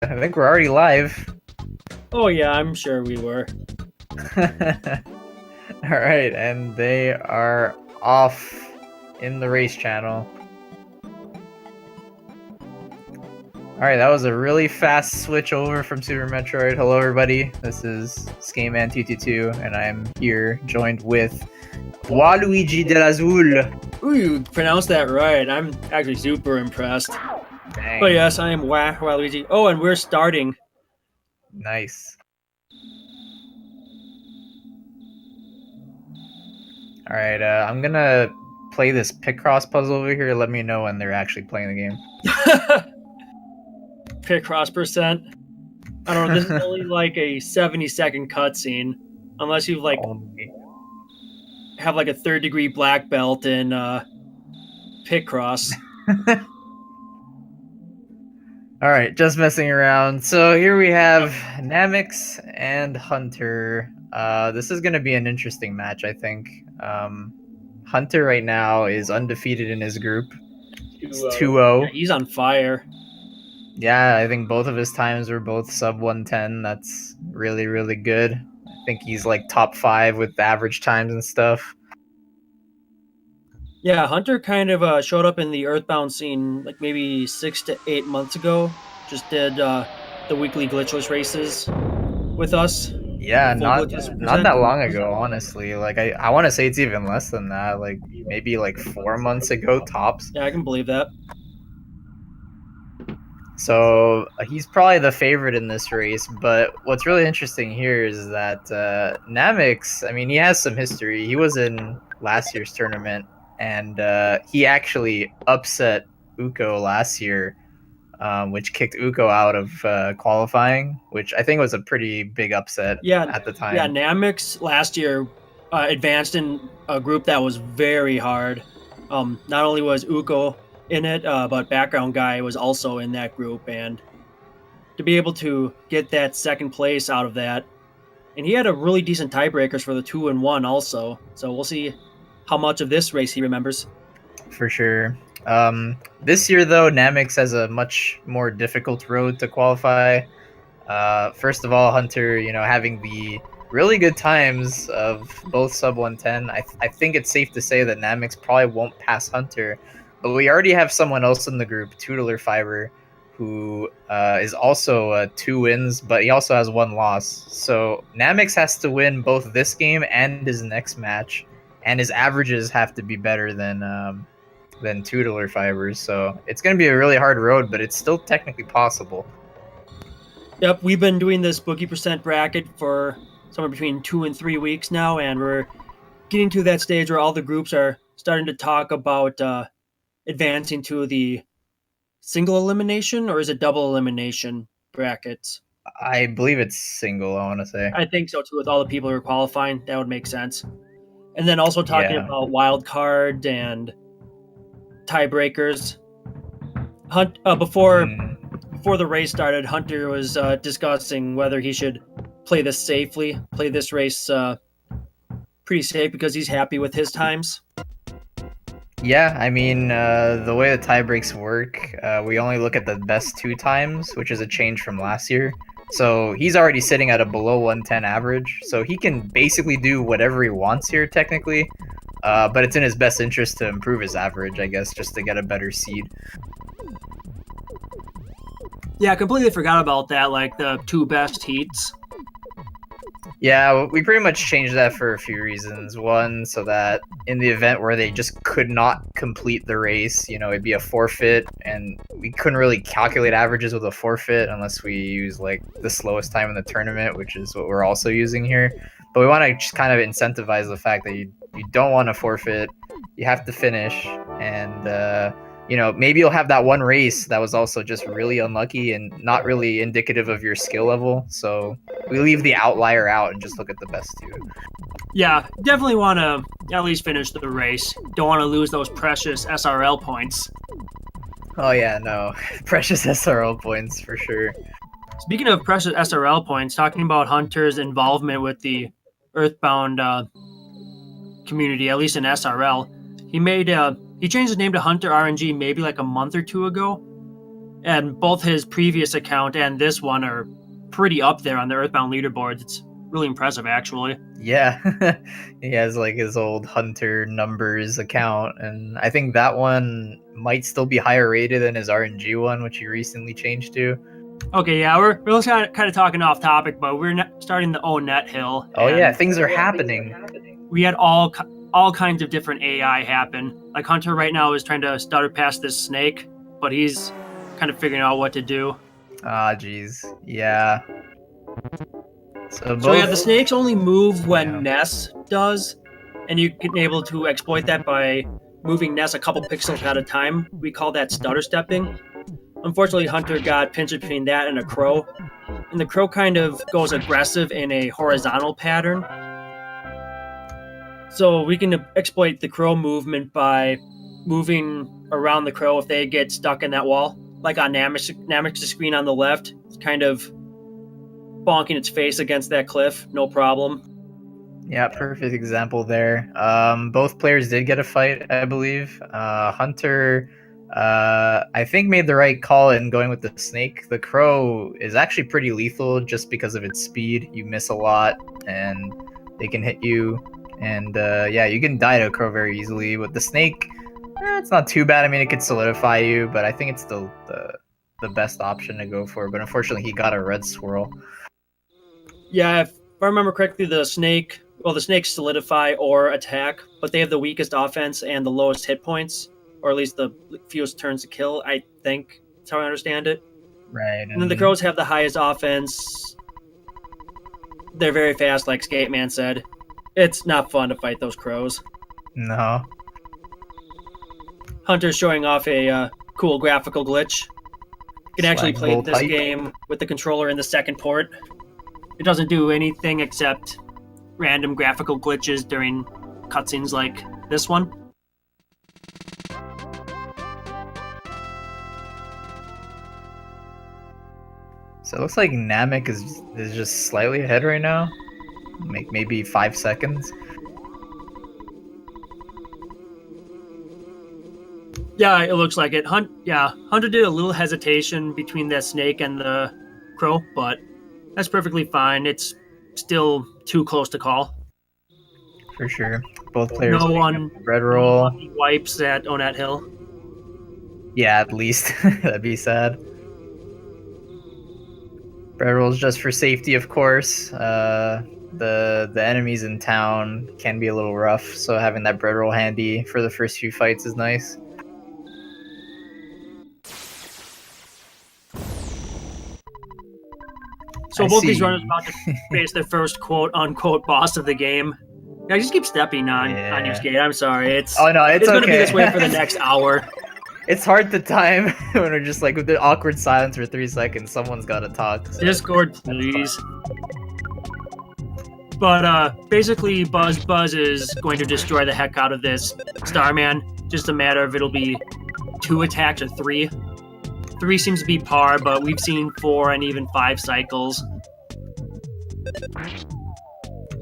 I think we're already live. Oh yeah, I'm sure we were. All right, and they are off in the race channel. All right, that was a really fast switch over from Super Metroid. Hello, everybody. This is Skaman222, and I'm here joined with Waluigi dell'Azul. Ooh, you pronounced that right. I'm actually super impressed. But Dang, yes, I am Waluigi. Oh, and we're starting. nice. All right, I'm gonna play this Picross puzzle over here. Let me know when they're actually playing the game. Picross percent. I don't know. This is only like a 70-second cutscene, unless you Only. have like a third-degree black belt in Picross. All right, just messing around. So here we have Namix and Hunter. This is going to be an interesting match, I think. Hunter right now is undefeated in his group. It's 2-0. 2-0. Yeah, he's on fire. Yeah, I think both of his times were both sub 110. That's really, really good. I think he's like top 5 with average times and stuff. Yeah, Hunter kind of showed up in the Earthbound scene like maybe 6 to 8 months ago. Just did the weekly glitchless races with us. The Yeah, full not glitchless not percent. that long ago, honestly. Like I want to say it's even less than that. Like maybe like 4 months ago tops. Yeah, I can believe that. So he's probably the favorite in this race. But what's really interesting here is that Namix, I mean, he has some history. He was in last year's tournament, and he actually upset Uko last year, which kicked Uko out of qualifying, which I think was a pretty big upset Yeah, at the yeah. time. Namix last year advanced in a group that was very hard. Not only was Uko in it, but background guy was also in that group, and to be able to get that second place out of that, and he had a really decent tiebreakers for the 2 and 1 also. So we'll see how much of this race he remembers. For sure. This year, though, Namix has a much more difficult road to qualify. First of all, Hunter, having the really good times of both sub 110, I think it's safe to say that Namix probably won't pass Hunter. But we already have someone else in the group, Tootler Fiber, who is also 2 wins, but he also has 1 loss. So Namix has to win both this game and his next match, and his averages have to be better than Tootler Fibers. So it's going to be a really hard road, but it's still technically possible. Yep, we've been doing this boogie percent bracket for somewhere between 2 and 3 weeks now, and we're getting to that stage where all the groups are starting to talk about advancing to the single elimination, or is it double elimination brackets? I believe it's single, I want to say. I think so too. With all the people who are qualifying, that would make sense. And then also talking Yeah. about wild card and tiebreakers. Mm. Before the race started, Hunter was discussing whether he should play this safely, play this race pretty safe because he's happy with his times. Yeah, I mean, the way the tie breaks work, we only look at the best 2 times, which is a change from last year. So he's already sitting at a below 110 average, so he can basically do whatever he wants here, technically. But it's in his best interest to improve his average, I guess, just to get a better seed. Yeah, I completely forgot about that. Like the two best heats. Yeah, we pretty much changed that for a few reasons. One, so that in the event where they just could not complete the race, it'd be a forfeit, and we couldn't really calculate averages with a forfeit unless we use like the slowest time in the tournament, which is what we're also using here. But we want to just kind of incentivize the fact that you don't want to forfeit, you have to finish, and maybe you'll have that one race that was also just really unlucky and not really indicative of your skill level. So we leave the outlier out and just look at the best 2. Yeah, definitely want to at least finish the race. Don't want to lose those precious SRL points. Oh yeah, no, precious SRL points for sure. Speaking of precious SRL points, talking about Hunter's involvement with the Earthbound community, at least in SRL, he changed his name to HunterRNG maybe like a month or two ago, And both his previous account and this one are pretty up there on the Earthbound leaderboards. It's really impressive, actually. Yeah, he has like his old Hunter numbers account, and I think that one might still be higher rated than his RNG one, which he recently changed to. Okay, yeah, we're kind of talking off topic, but we're starting the Net Hill. Oh yeah, things are happening. We had all kinds of different AI happen. Like Hunter right now is trying to stutter past this snake, but he's kind of figuring out what to do. Ah, jeez, yeah. So yeah, the snakes only move when Ness does, and you can able to exploit that by moving Ness a couple pixels at a time. We call that stutter stepping. Unfortunately, Hunter got pinched between that and a crow, and the crow kind of goes aggressive in a horizontal pattern. So we can exploit the crow movement by moving around the crow if they get stuck in that wall. Like on Namux's screen on the left, it's kind of bonking its face against that cliff, no problem. Yeah, perfect example there. Both players did get a fight, I believe. Hunter, I think, made the right call in going with the snake. The crow is actually pretty lethal just because of its speed. You miss a lot, and they can hit you. And yeah, you can die to a crow very easily. With the snake, it's not too bad. I mean, it could solidify you, but I think it's still the best option to go for. But unfortunately, he got a red swirl. Yeah, if I remember correctly, the snakes solidify or attack, but they have the weakest offense and the lowest hit points, or at least the fewest turns to kill, I think. That's how I understand it. Right. And then the crows have the highest offense. They're very fast, like Skateman said. It's not fun to fight those crows. No. Hunter's showing off a cool graphical glitch. You can actually play this game with the controller in the second port. It doesn't do anything except random graphical glitches during cutscenes like this one. So it looks like Namek is just slightly ahead right now. Maybe 5 seconds. Yeah, it looks like it. Hunter did a little hesitation between the snake and the crow, but that's perfectly fine. It's still too close to call. For sure. Both players. No one red roll. Wipes at Net Hill. Yeah, at least. That'd be sad. Bread rolls just for safety, of course. The enemies in town can be a little rough, so having that bread roll handy for the first few fights is nice. So both these runners about to face their first quote-unquote boss of the game. I just keep stepping on you, Skate. I'm sorry. It's going to be this way for the next hour. It's hard to time when we're just like with the awkward silence for 3 seconds. Someone's got to talk. So. Discord, please. But basically, Buzz is going to destroy the heck out of this Starman. Just a matter of it'll be 2 attacks or 3. 3 seems to be par, but we've seen 4 and even 5 cycles.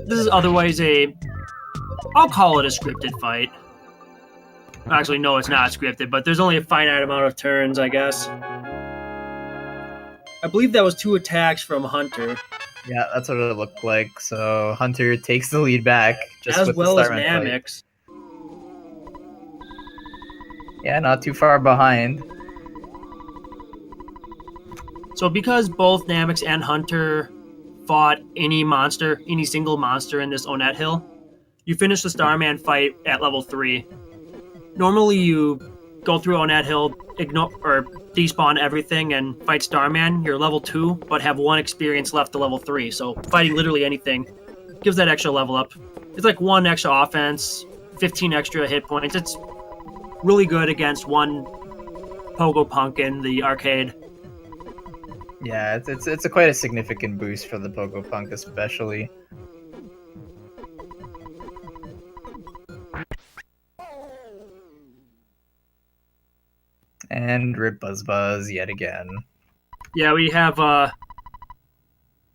This is otherwise I'll call it a scripted fight. Actually, no, it's not scripted, but there's only a finite amount of turns, I guess. I believe that was 2 attacks from Hunter. Yeah, that's what it looked like. So Hunter takes the lead back. Just as with well the as Namux. Yeah, not too far behind. So because both Namux and Hunter fought any single monster in this Net Hill, you finish the Starman fight at level 3. Normally you go through Net Hill, ignore or despawn everything and fight Starman. You're level 2, but have 1 experience left to level 3. So fighting literally anything gives that extra level up. It's like 1 extra offense, 15 extra hit points. It's really good against 1 Pogo Punk in the arcade. Yeah, it's quite a significant boost for the Pogo Punk especially. And rip Buzz yet again. Yeah, we have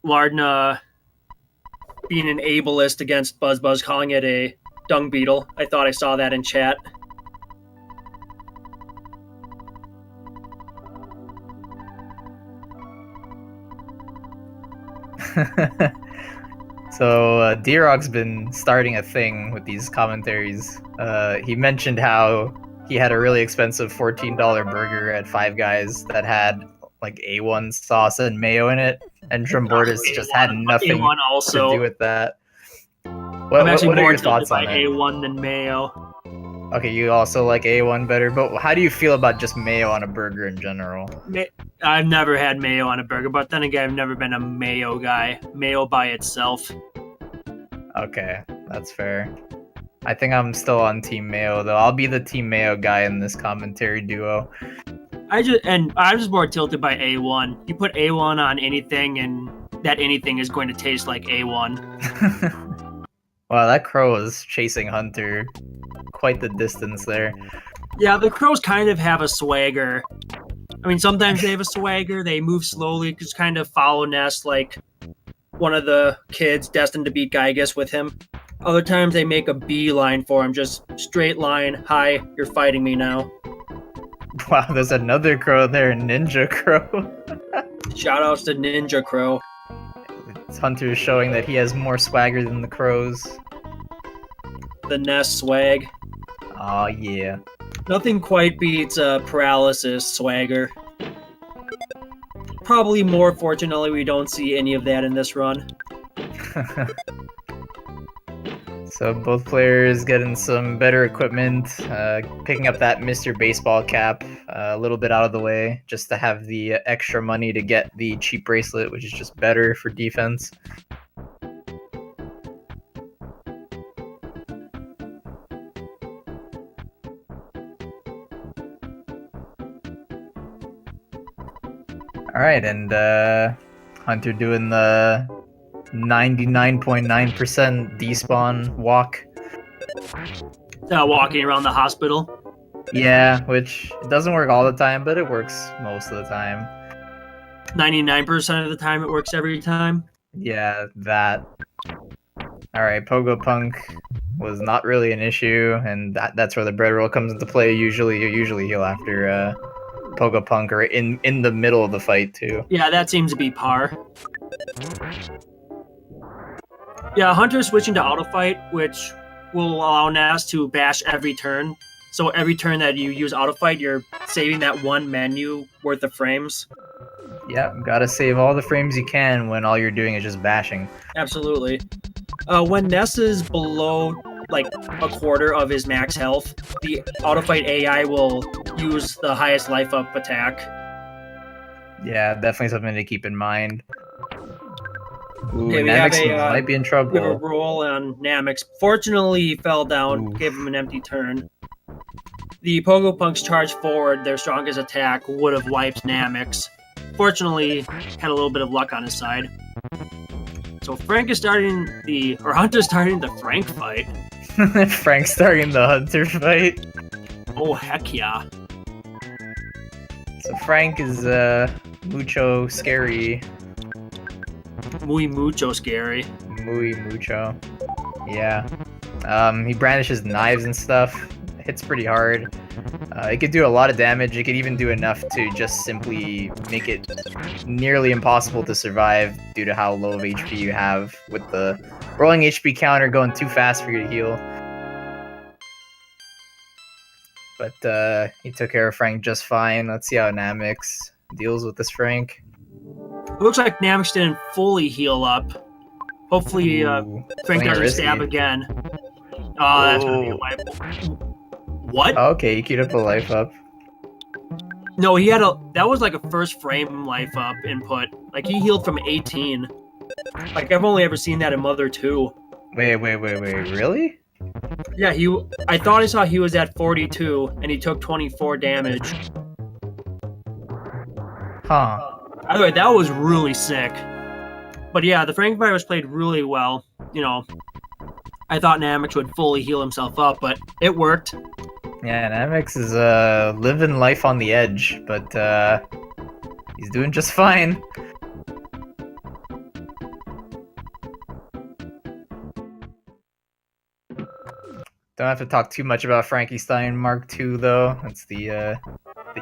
Lardna being an ableist against Buzz, calling it a dung beetle. I thought I saw that in chat. So D-Rock's been starting a thing with these commentaries. He mentioned how he had a really expensive $14 burger at Five Guys that had like A1 sauce and mayo in it, and Trombortis just had nothing A1 to also. do with that. I'm actually What are more your tilted thoughts on by it? A1 than mayo. Okay, you also like A1 better, but how do you feel about just mayo on a burger in general? I've never had mayo on a burger, but then again, I've never been a mayo guy. Mayo by itself. Okay, that's fair. I think I'm still on Team Mayo though. I'll be the Team Mayo guy in this commentary duo. I'm just more tilted by A1. You put A1 on anything, and that anything is going to taste like A1. Wow, that crow is chasing Hunter quite the distance there. Yeah, the crows kind of have a swagger. I mean, sometimes they have a swagger. They move slowly, just kind of follow Ness like one of the kids destined to beat Gygas with him. Other times they make a beeline for him, just straight line. Hi, you're fighting me now. Wow, there's another crow there, Ninja Crow. Shoutouts to Ninja Crow. Hunter is showing that he has more swagger than the crows. The Ness swag. Aw, yeah. Nothing quite beats paralysis swagger. Probably more fortunately we don't see any of that in this run. So both players getting some better equipment, picking up that Mr. Baseball cap a little bit out of the way, just to have the extra money to get the cheap bracelet, which is just better for defense. Alright, and Hunter doing the 99.9% despawn walk. Walking around the hospital. Yeah, which doesn't work all the time, but it works most of the time. 99% of the time it works every time. Yeah, that. Alright, Pogo Punk was not really an issue, and that's where the bread roll comes into play. You usually heal after Pogo Punk or in the middle of the fight too. Yeah, that seems to be par. Yeah, Hunter's switching to auto fight, which will allow Nas to bash every turn. So every turn that you use auto fight, you're saving that one menu worth of frames. Yeah, gotta save all the frames you can when all you're doing is just bashing. Absolutely. When Ness is below like a quarter of his max health, the auto fight AI will use the highest life up attack. Yeah, definitely something to keep in mind. Ooh, Okay, Namux might be in trouble. We have a roll on Namux. Fortunately, he fell down, Oof. gave him an empty turn. The Pogo Punks charged forward. Their strongest attack would have wiped Namux. Fortunately, had a little bit of luck on his side. So Hunter's starting the Frank fight. Frank's starting the Hunter fight. Oh, heck yeah. So Frank is mucho scary. Muy mucho scary. Muy mucho. Yeah. He brandishes knives and stuff. Hits pretty hard. It could do a lot of damage. It could even do enough to just simply make it nearly impossible to survive due to how low of HP you have with the rolling HP counter going too fast for you to heal. But he took care of Frank just fine. Let's see how Namix deals with this Frank. It looks like Namix didn't fully heal up. Hopefully, Frank doesn't stab again. Oh, that's gonna be a wipe. What? Oh, okay, he queued up a life up. No, that was like a first frame life up input. Like he healed from 18. Like I've only ever seen that in Mother 2. Wait, really? Yeah, I thought I saw he was at 42 and he took 24 damage. Huh. Anyway, that was really sick. But yeah, the Frank fight was played really well. You know, I thought Namix would fully heal himself up, but it worked. Yeah, Namix is living life on the edge, but he's doing just fine. Don't have to talk too much about Frankenstein Mark II though. That's the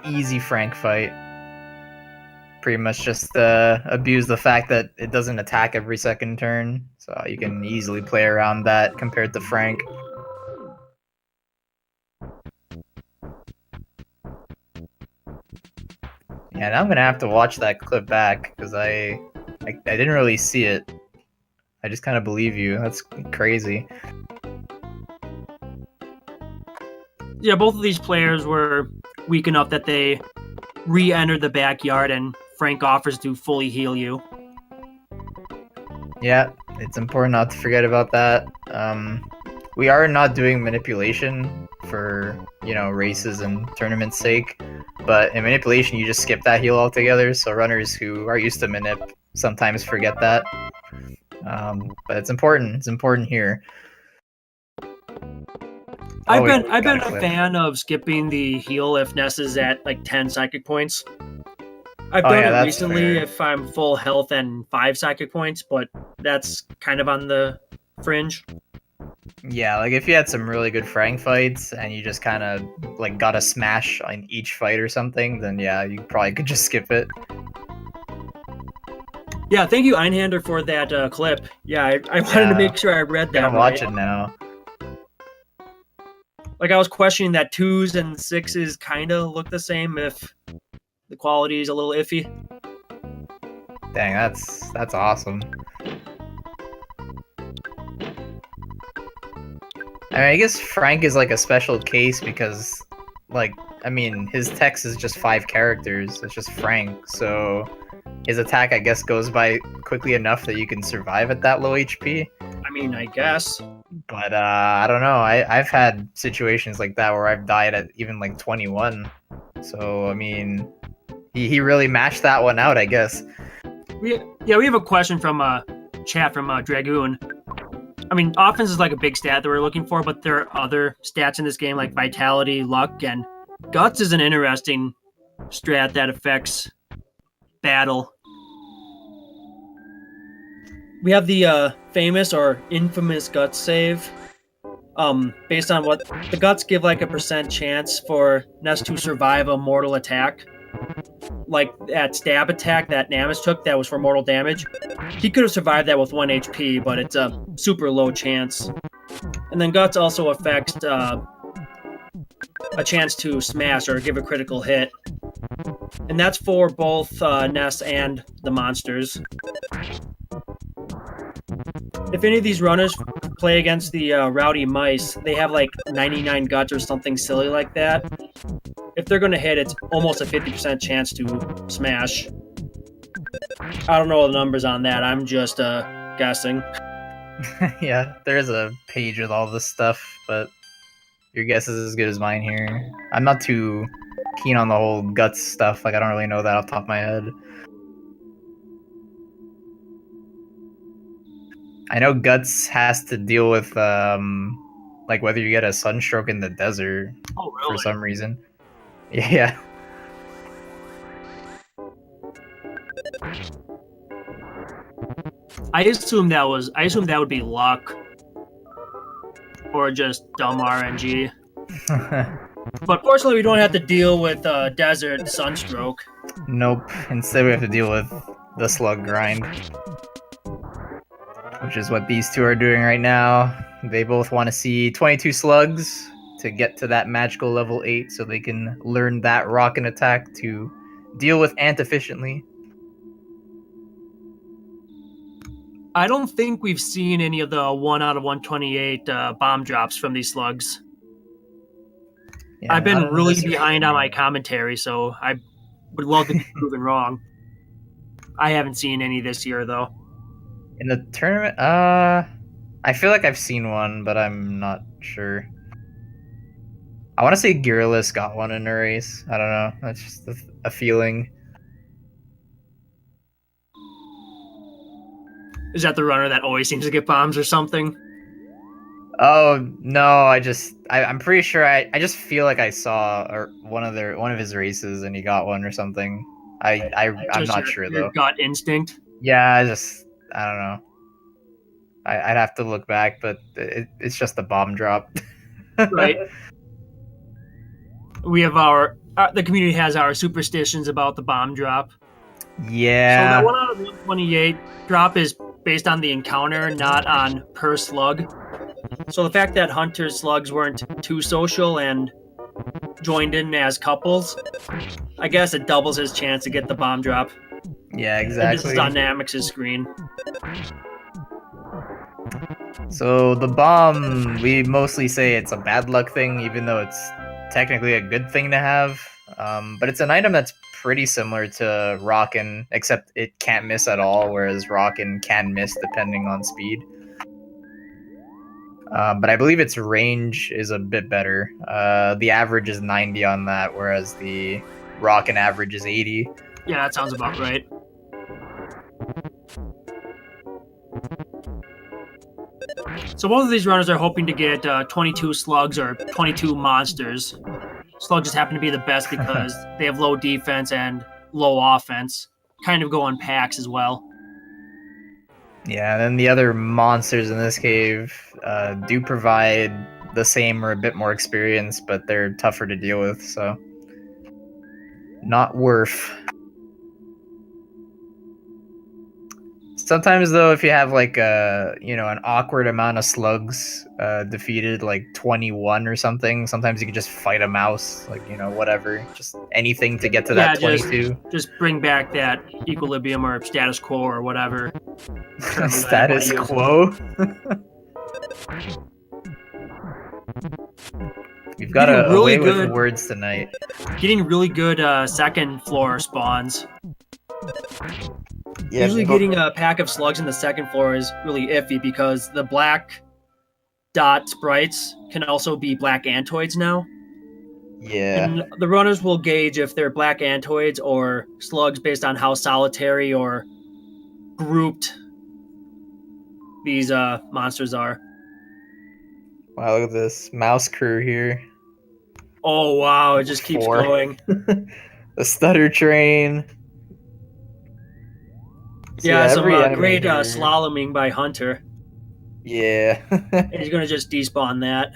easy Frank fight. pretty much just abuse the fact that it doesn't attack every second turn, so you can easily play around that compared to Frank. Yeah, now I'm gonna have to watch that clip back because I didn't really see it. I just kind of believe you. That's crazy. Yeah, both of these players were weak enough that they re-entered the backyard, and Frank offers to fully heal you. Yeah, it's important not to forget about that. We are not doing manipulation for, races and tournaments' sake, but in manipulation you just skip that heal altogether, so runners who are used to manip sometimes forget that. But it's important. It's important here. I've been a fan of skipping the heal if Ness is at like 10 psychic points. I've done it recently fair. if I'm full health and 5 psychic points, but that's kind of on the fringe. Yeah, like if you had some really good Frank fights and you just kind of like got a smash on each fight or something, then yeah, you probably could just skip it. Yeah, thank you, Einhander, for that clip. Yeah, I wanted to make sure I read that. I'm gonna watch it now. Like I was questioning that 2s and 6s kind of look the same if the quality is a little iffy. Dang, that's awesome. I mean, I guess Frank is like a special case because, like, I mean, his text is just 5 characters. It's just Frank, so his attack, I guess, goes by quickly enough that you can survive at that low HP. I mean, I guess. But I don't know. I've had situations like that where I've died at even like 21. So I mean, he really mashed that one out, I guess. We have a question from chat from Dragoon. I mean, offense is like a big stat that we're looking for, but there are other stats in this game like vitality, luck, and guts is an interesting strat that affects battle. We have the famous or infamous guts save. Based on what the guts give like a % chance for Ness to survive a mortal attack. Like that stab attack that Namux took that was for mortal damage. He could have survived that with 1 HP, but it's a super low chance. And then guts also affects a chance to smash or give a critical hit. And that's for both Ness and the monsters. If any of these runners play against the rowdy mice, they have like 99 guts or something silly like that. If they're going to hit, it's almost a 50% chance to smash. I don't know the numbers on that. I'm just guessing. Yeah, there's a page with all this stuff, but your guess is as good as mine here. I'm not too keen on the whole guts stuff. Like, I don't really know that off the top of my head. I know guts has to deal with like whether you get a sunstroke in the desert for some reason. Yeah. I assume that would be luck or just dumb RNG. But fortunately, we don't have to deal with desert sunstroke. Nope. Instead, we have to deal with the slug grind, which is what these two are doing right now. They both want to see 22 slugs to get to that magical level 8 so they can learn that rocket attack to deal with ant efficiently. I don't think we've seen any of the 1 out of 128 bomb drops from these slugs. Yeah, I've been really behind on my commentary, so I would love to be proven wrong. I haven't seen any this year, though. In the tournament, I feel like I've seen one, but I'm not sure. I want to say Gearless got one in a race. I don't know. That's just a feeling. Is that the runner that always seems to get bombs or something? Oh no! I'm pretty sure I just feel like I saw one of his races and he got one or something. I'm not sure though. Your gut instinct. Yeah, I don't know. I'd have to look back, but it's just a bomb drop. Right. We have the community has our superstitions about the bomb drop. So that Yeah. 1 out of 128 drop is based on the encounter, not on per slug. So the fact that Hunter's slugs weren't too social and joined in as couples, I guess it doubles his chance to get the bomb drop. Yeah, And this is exactly. on Namux's screen. So the bomb, we mostly say it's a bad luck thing, even though it's technically a good thing to have. But it's an item that's pretty similar to Rockin', except it can't miss at all, whereas Rockin' can miss depending on speed. But I believe its range is a bit better. The average is 90 on that, whereas the Rockin' average is 80. Yeah, that sounds about right. So both of these runners are hoping to get 22 slugs or 22 monsters. Slugs just happen to be the best because they have low defense and low offense. Kind of go in packs as well. Yeah, and then the other monsters in this cave do provide the same or a bit more experience, but they're tougher to deal with, so not worth. Sometimes though, if you have like an awkward amount of slugs defeated, like 21 or something, sometimes you can just fight a mouse, like whatever, just anything to get to that 22. Just bring back that equilibrium or status quo or whatever. Status quo. You've got a way with words tonight. Getting really good second floor spawns. Yeah, usually getting a pack of slugs in the second floor is really iffy because the black dot sprites can also be black antoids now. Yeah. And the runners will gauge if they're black antoids or slugs based on how solitary or grouped these monsters are. Wow, look at this mouse crew here. Oh wow, it just keeps going. The stutter train. So yeah, some great slaloming by Hunter. Yeah. And he's gonna just despawn that.